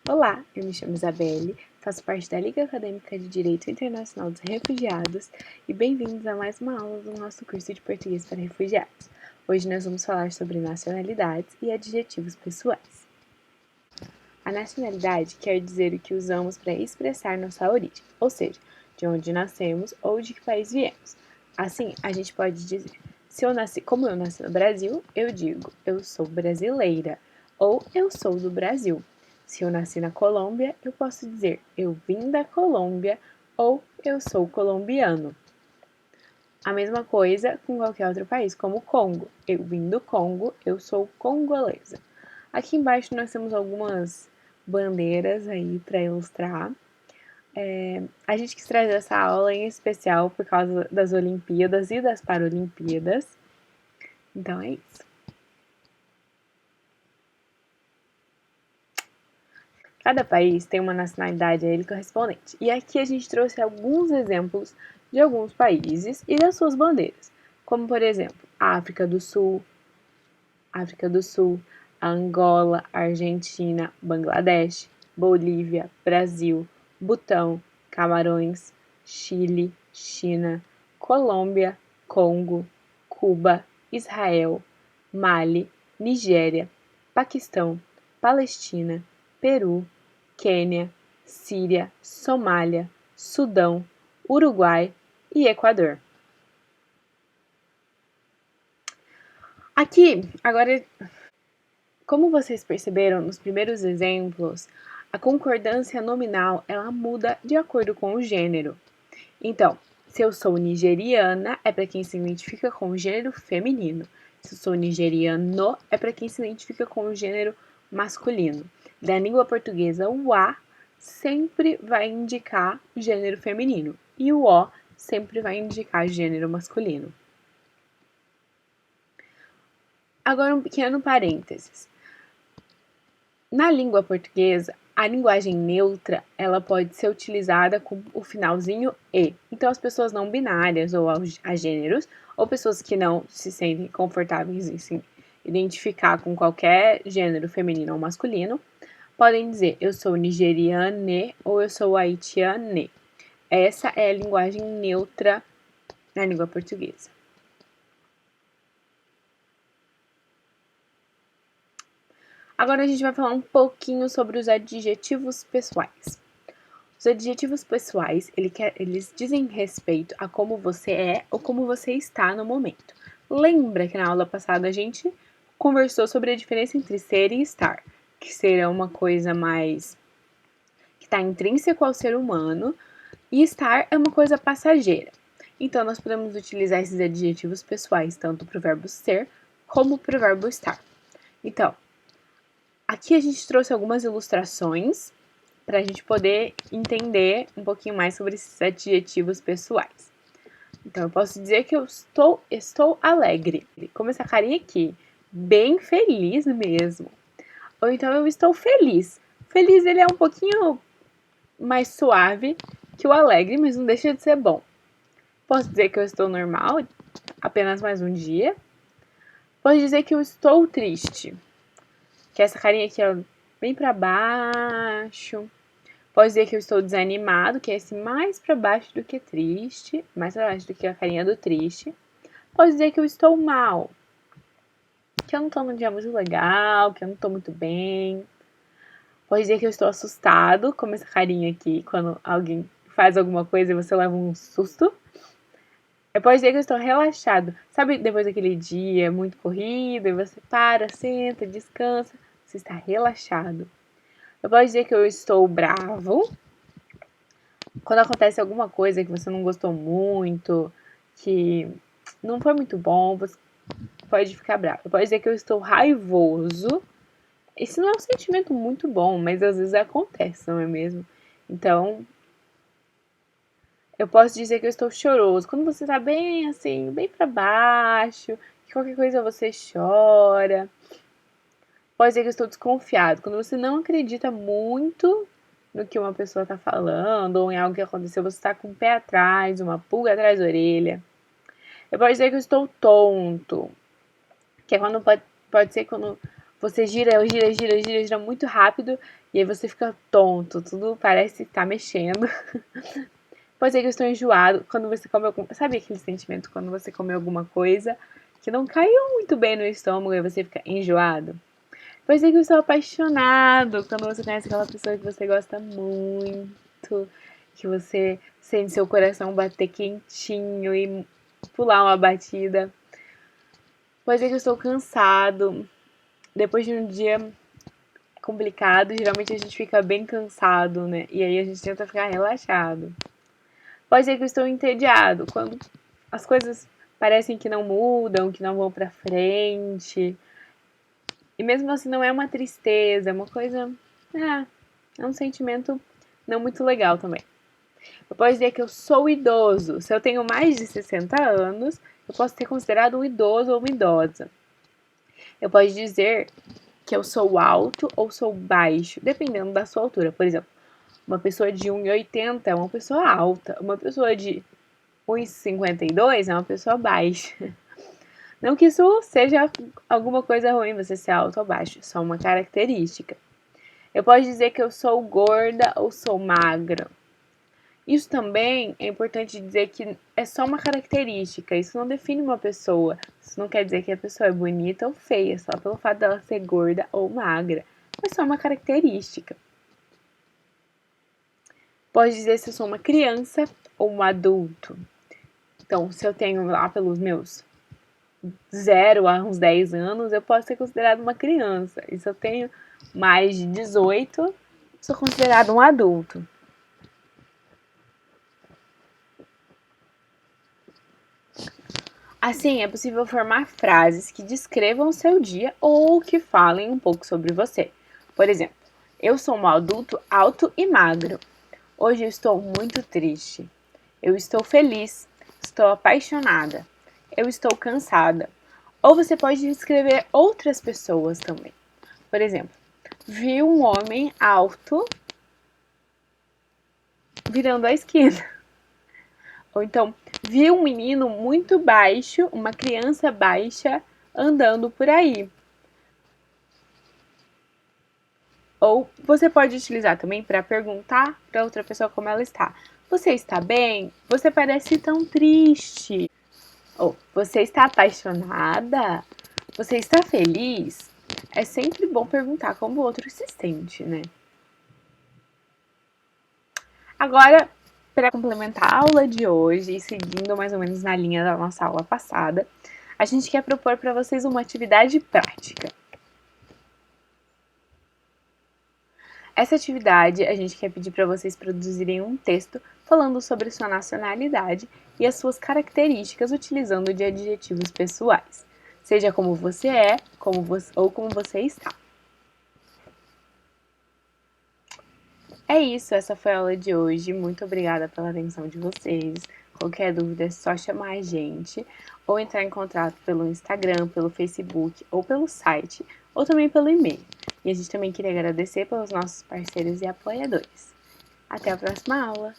Olá, eu me chamo Isabelle, faço parte da Liga Acadêmica de Direito Internacional dos Refugiados e bem-vindos a mais uma aula do nosso curso de Português para Refugiados. Hoje nós vamos falar sobre nacionalidades e adjetivos pessoais. A nacionalidade quer dizer o que usamos para expressar nossa origem, ou seja, de onde nascemos ou de que país viemos. Assim, a gente pode dizer, como eu nasci no Brasil, eu digo, eu sou brasileira, ou eu sou do Brasil. Se eu nasci na Colômbia, eu posso dizer, eu vim da Colômbia, ou eu sou colombiano. A mesma coisa com qualquer outro país, como o Congo. Eu vim do Congo, eu sou congolesa. Aqui embaixo nós temos algumas bandeiras aí para ilustrar. A gente quis trazer essa aula em especial por causa das Olimpíadas e das Paralimpíadas. Então é isso. Cada país tem uma nacionalidade a ele correspondente. E aqui a gente trouxe alguns exemplos de alguns países e das suas bandeiras. Como, por exemplo, a África do Sul, Angola, Argentina, Bangladesh, Bolívia, Brasil, Butão, Camarões, Chile, China, Colômbia, Congo, Cuba, Israel, Mali, Nigéria, Paquistão, Palestina, Peru, Quênia, Síria, Somália, Sudão, Uruguai e Equador. Aqui, agora, como vocês perceberam nos primeiros exemplos, a concordância nominal ela muda de acordo com o gênero. Então, se eu sou nigeriana, é para quem se identifica com o gênero feminino. Se eu sou nigeriano, é para quem se identifica com o gênero masculino. Da língua portuguesa, o a sempre vai indicar gênero feminino e o o sempre vai indicar gênero masculino. Agora um pequeno parênteses. Na língua portuguesa, a linguagem neutra, ela pode ser utilizada com o finalzinho e. Então, as pessoas não binárias ou agêneros, ou pessoas que não se sentem confortáveis em se identificar com qualquer gênero feminino ou masculino, podem dizer eu sou nigeriane ou eu sou haitiane. Essa é a linguagem neutra na língua portuguesa. Agora a gente vai falar um pouquinho sobre os adjetivos pessoais. Os adjetivos pessoais, eles dizem respeito a como você é ou como você está no momento. Lembra que na aula passada a gente conversou sobre a diferença entre ser e estar, que ser é uma coisa mais que está intrínseco ao ser humano e estar é uma coisa passageira. Então, nós podemos utilizar esses adjetivos pessoais tanto para o verbo ser como para o verbo estar. Então, aqui a gente trouxe algumas ilustrações para a gente poder entender um pouquinho mais sobre esses adjetivos pessoais. Então, eu posso dizer que eu estou alegre, como essa carinha aqui, bem feliz mesmo. Ou então, eu estou feliz. Feliz, ele é um pouquinho mais suave que o alegre, mas não deixa de ser bom. Posso dizer que eu estou normal, apenas mais um dia. Posso dizer que eu estou triste, que essa carinha aqui é bem para baixo. Pode dizer que eu estou desanimado, que é esse mais para baixo do que triste, mais para baixo do que a carinha do triste. Pode dizer que eu estou mal, que eu não estou num dia muito legal, que eu não estou muito bem. Pode dizer que eu estou assustado, como essa carinha aqui, quando alguém faz alguma coisa e você leva um susto. Pode dizer que eu estou relaxado. Sabe, depois daquele dia muito corrido, e você para, senta, descansa, você está relaxado. Eu posso dizer que eu estou bravo. Quando acontece alguma coisa que você não gostou muito, que não foi muito bom, você pode ficar bravo. Eu posso dizer que eu estou raivoso. Esse não é um sentimento muito bom, mas às vezes acontece, não é mesmo? Então, eu posso dizer que eu estou choroso. Quando você tá bem assim, bem para baixo, que qualquer coisa você chora. Pode dizer que eu estou desconfiado. Quando você não acredita muito no que uma pessoa tá falando ou em algo que aconteceu, você tá com o pé atrás, uma pulga atrás da orelha. Eu posso dizer que eu estou tonto. Que é quando pode ser quando Você gira muito rápido e aí você fica tonto, tudo parece estar mexendo. Pode ser que eu estou enjoado quando você come algum... Sabe aquele sentimento quando você come alguma coisa que não caiu muito bem no estômago e você fica enjoado? Pode ser que eu estou apaixonado quando você conhece aquela pessoa que você gosta muito, que você sente seu coração bater quentinho e pular uma batida. Pode ser que eu estou cansado. Depois de um dia complicado, geralmente a gente fica bem cansado, né? E aí a gente tenta ficar relaxado. Pode ser que eu estou entediado, quando as coisas parecem que não mudam, que não vão pra frente. E mesmo assim não é uma tristeza, é uma coisa... é um sentimento não muito legal também. Eu posso dizer que eu sou idoso. Se eu tenho mais de 60 anos, eu posso ser considerado um idoso ou uma idosa. Eu posso dizer que eu sou alto ou sou baixo, dependendo da sua altura. Por exemplo, uma pessoa de 1,80 é uma pessoa alta. Uma pessoa de 1,52 é uma pessoa baixa. Não que isso seja alguma coisa ruim, você ser alto ou baixo, é só uma característica. Eu posso dizer que eu sou gorda ou sou magra. Isso também é importante dizer que é só uma característica, isso não define uma pessoa. Isso não quer dizer que a pessoa é bonita ou feia, só pelo fato dela ser gorda ou magra. É só uma característica. Pode dizer se eu sou uma criança ou um adulto. Então, se eu tenho lá pelos meus 0 a uns 10 anos, eu posso ser considerado uma criança. E se eu tenho mais de 18, sou considerado um adulto. Assim, é possível formar frases que descrevam o seu dia ou que falem um pouco sobre você. Por exemplo, eu sou um adulto alto e magro. Hoje eu estou muito triste. Eu estou feliz. Estou apaixonada. Eu estou cansada. Ou você pode descrever outras pessoas também. Por exemplo, vi um homem alto virando a esquina. Ou então, vi um menino muito baixo, uma criança baixa, andando por aí. Ou você pode utilizar também para perguntar para outra pessoa como ela está. Você está bem? Você parece tão triste. Ou você está apaixonada? Você está feliz? É sempre bom perguntar como o outro se sente, né? Agora, para complementar a aula de hoje e seguindo mais ou menos na linha da nossa aula passada, a gente quer propor para vocês uma atividade prática. Essa atividade a gente quer pedir para vocês produzirem um texto falando sobre sua nacionalidade e as suas características utilizando de adjetivos pessoais, seja como você é, ou como você está. É isso, essa foi a aula de hoje. Muito obrigada pela atenção de vocês. Qualquer dúvida é só chamar a gente ou entrar em contato pelo Instagram, pelo Facebook ou pelo site ou também pelo e-mail. E a gente também queria agradecer pelos nossos parceiros e apoiadores. Até a próxima aula!